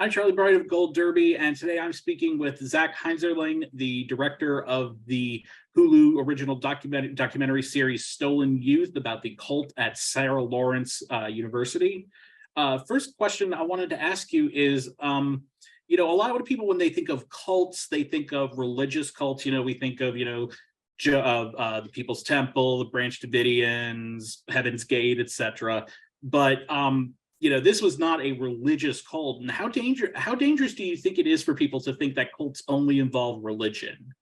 I'm Charlie Bright of Gold Derby, and today I'm speaking with Zach Heinzerling, the director of the Hulu original documentary series Stolen Youth about the cult at Sarah Lawrence University. First question I wanted to ask you is, a lot of people, when they think of cults, they think of religious cults. We think of, the People's Temple, the Branch Davidians, Heaven's Gate, etc. But this was not a religious cult. And how dangerous do you think it is for people to think that cults only involve religion?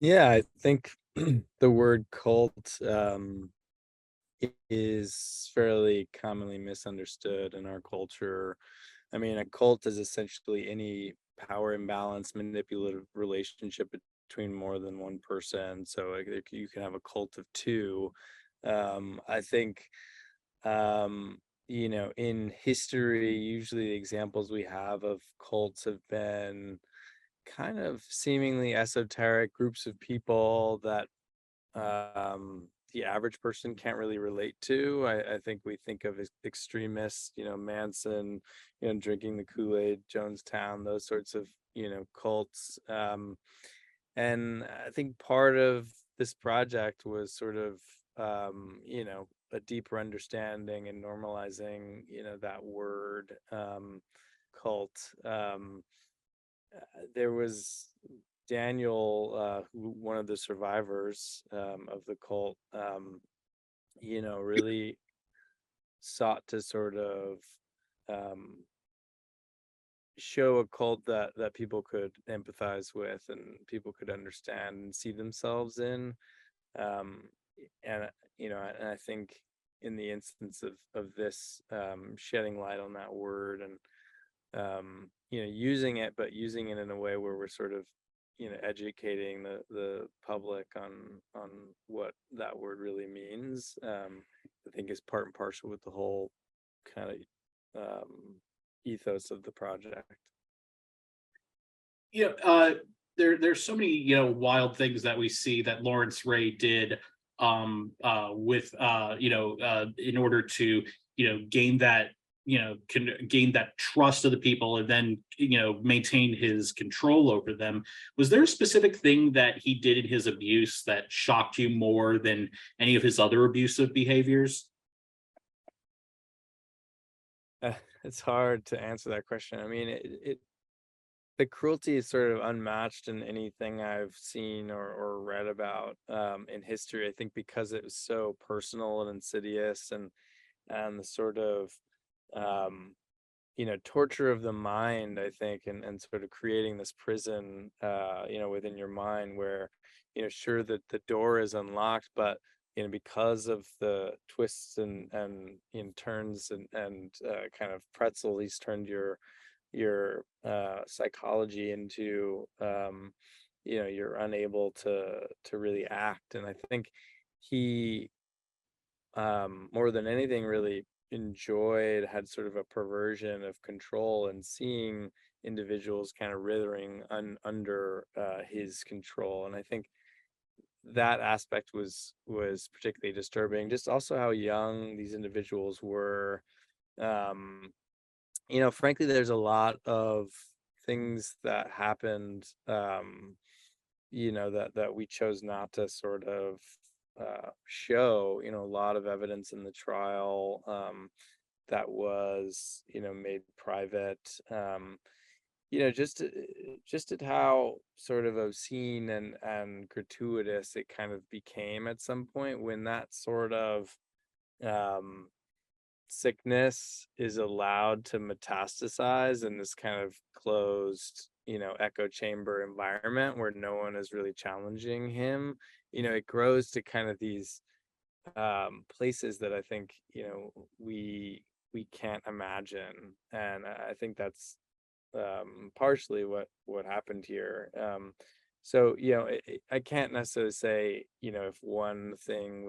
Yeah, I think the word cult is fairly commonly misunderstood in our culture. I mean, a cult is essentially any power imbalance, manipulative relationship between more than one person. So you can have a cult of two. I think in history, usually the examples we have of cults have been kind of seemingly esoteric groups of people that the average person can't really relate to. I think we think of as extremists, Manson, drinking the Kool-Aid, Jonestown, those sorts of, cults. And I think part of this project was sort of, a deeper understanding and normalizing, that word cult. There was Daniel, one of the survivors of the cult, really sought to sort of um, show a cult that people could empathize with and people could understand and see themselves in. Um, and I think in the instance of this, shedding light on that word and using it, but using it in a way where we're sort of, educating the public on what that word really means. I think is part and parcel with the whole kind of ethos of the project. There's so many wild things that we see that Lawrence Ray did with in order to gain that gain that trust of the people, and then maintain his control over them. Was there a specific thing that he did in his abuse that shocked you more than any of his other abusive behaviors? It's hard to answer that question. I mean, the cruelty is sort of unmatched in anything I've seen or read about in history. I think because it was so personal and insidious, and the sort of torture of the mind, I think, and sort of creating this prison within your mind where sure that the door is unlocked, but because of the twists and turns and kind of pretzel, he's turned your psychology into you're unable to really act. And I think he more than anything really had sort of a perversion of control and seeing individuals kind of writhing under his control. And I think that aspect was particularly disturbing, just also how young these individuals were. um Frankly, there's a lot of things that happened, that we chose not to sort of show. A lot of evidence in the trial that was, made private. Just at how sort of obscene and gratuitous it kind of became at some point when that sort of um sickness is allowed to metastasize in this kind of closed, echo chamber environment where no one is really challenging him. It grows to kind of these places that I think, we can't imagine. And I think that's partially what happened here. So I can't necessarily say, if one thing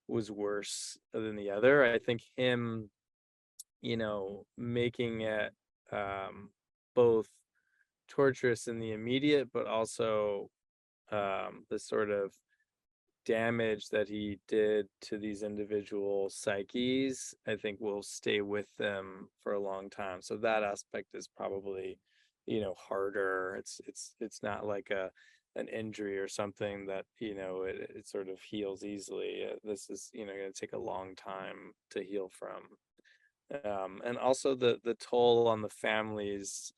was worse than the other. I think him, making it both torturous in the immediate, but also the sort of damage that he did to these individual psyches, I think will stay with them for a long time. So that aspect is probably, harder. It's not like an injury or something that, it sort of heals easily. This is, going to take a long time to heal from. And also the toll on the families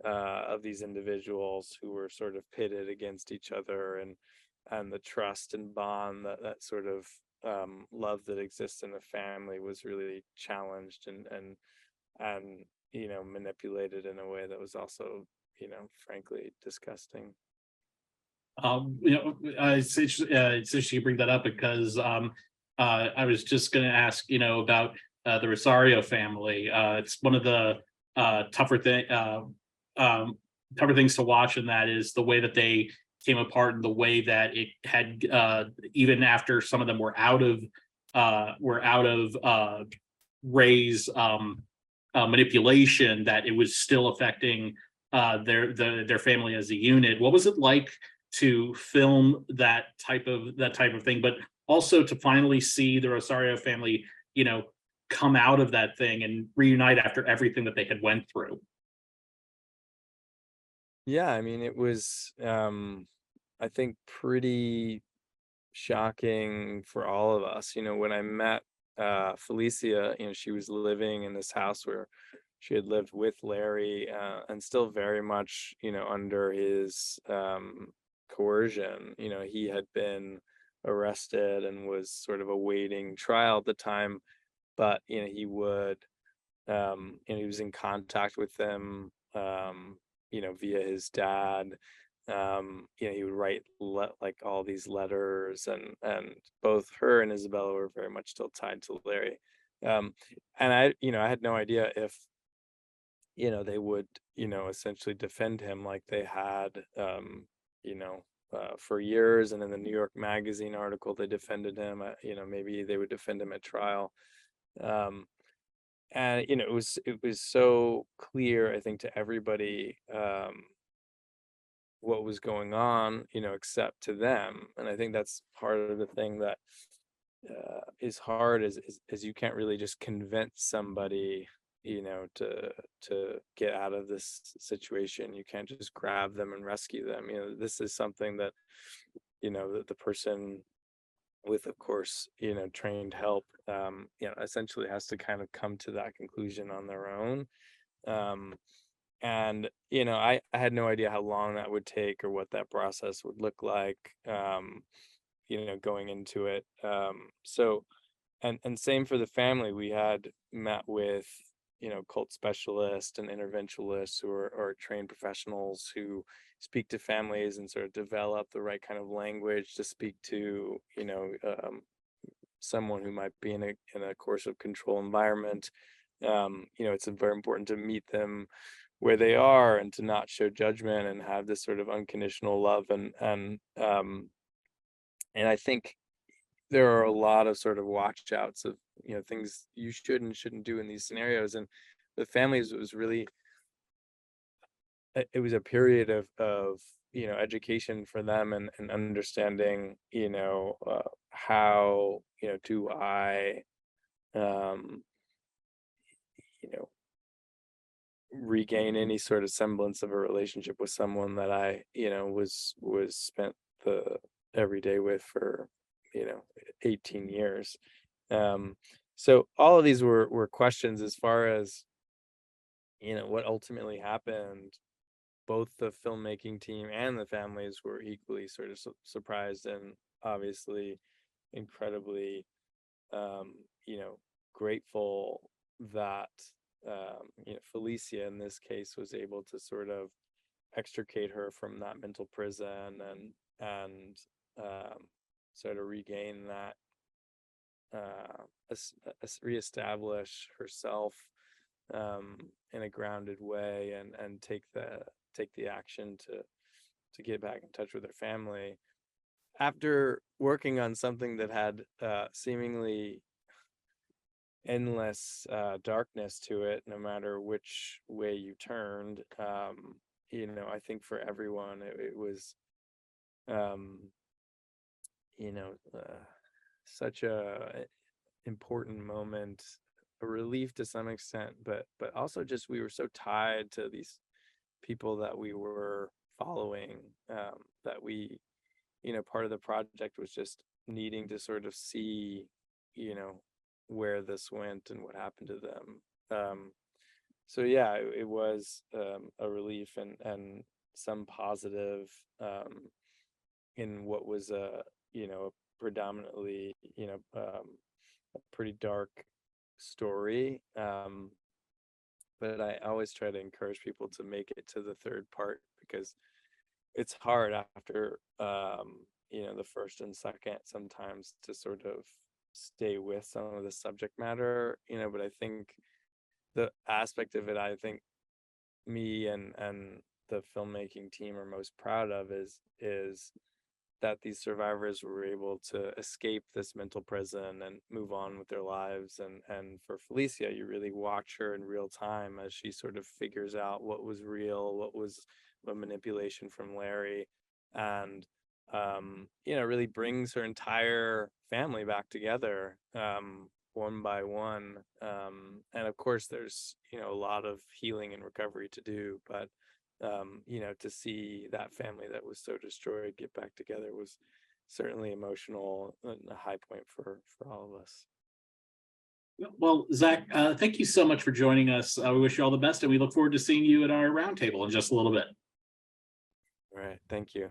of these individuals who were sort of pitted against each other, and the trust and bond, that sort of love that exists in a family was really challenged, and manipulated in a way that was also, frankly disgusting. It's interesting you bring that up because I was just going to ask, about the Rosario family. It's one of the tougher things to watch, and that is the way that they came apart, and the way that it had, even after some of them were out of Ray's manipulation, that it was still affecting their family as a unit. What was it like to film that type of thing, but also to finally see the Rosario family, come out of that thing and reunite after everything that they had went through? Yeah, I mean, it was, I think, pretty shocking for all of us. When I met Felicia, she was living in this house where she had lived with Larry, and still very much, under his coercion. He had been arrested and was sort of awaiting trial at the time, but he was in contact with them, via his dad. He would write like all these letters, and both her and Isabella were very much still tied to Larry. Um, and I had no idea if, they would, essentially defend him like they had, for years. And in the New York Magazine article, they defended him. Maybe they would defend him at trial. Um, and it was so clear, I think, to everybody, what was going on, except to them. And I think that's part of the thing that is hard, is you can't really just convince somebody, to get out of this situation. You can't just grab them and rescue them. This is something that, that the person, with, of course, trained help, essentially has to kind of come to that conclusion on their own. um and I had no idea how long that would take, or what that process would look like, going into it. So, and same for the family. We had met with, cult specialists and interventionalists, who are trained professionals, who speak to families and sort of develop the right kind of language to speak to, someone who might be in a coercive control environment. It's very important to meet them where they are, and to not show judgment, and have this sort of unconditional love. And I think there are a lot of sort of watch outs of, things you should and shouldn't do in these scenarios. And the families, it was really, it was a period of education for them, and understanding, how, do I, um you know regain any sort of semblance of a relationship with someone that I, was spent the every day with for, 18 years. Um, so all of these were questions, as far as, what ultimately happened. Both the filmmaking team and the families were equally sort of surprised, and obviously incredibly, um, grateful that, Felicia, in this case, was able to sort of extricate her from that mental prison, and sort of regain that, reestablish herself, in a grounded way, and take the action to get back in touch with her family, after working on something that had, seemingly endless darkness to it, no matter which way you turned. I think for everyone, it was, um such a important moment, a relief to some extent, but also just we were so tied to these people that we were following, that we, part of the project was just needing to sort of see, where this went and what happened to them. So yeah, it was a relief and some positive, in what was a predominantly a pretty dark story. But I always try to encourage people to make it to the third part, because it's hard after the first and second sometimes to sort of stay with some of the subject matter, but I think the aspect of it I think me and the filmmaking team are most proud of is that these survivors were able to escape this mental prison and move on with their lives. And for Felicia, you really watch her in real time as she sort of figures out what was real, what was a manipulation from Larry, and really brings her entire family back together, one by one. And of course there's a lot of healing and recovery to do, but to see that family that was so destroyed get back together was certainly emotional and a high point for all of us. Well, Zach, thank you so much for joining us. We wish you all the best, and we look forward to seeing you at our roundtable in just a little bit. All right, thank you.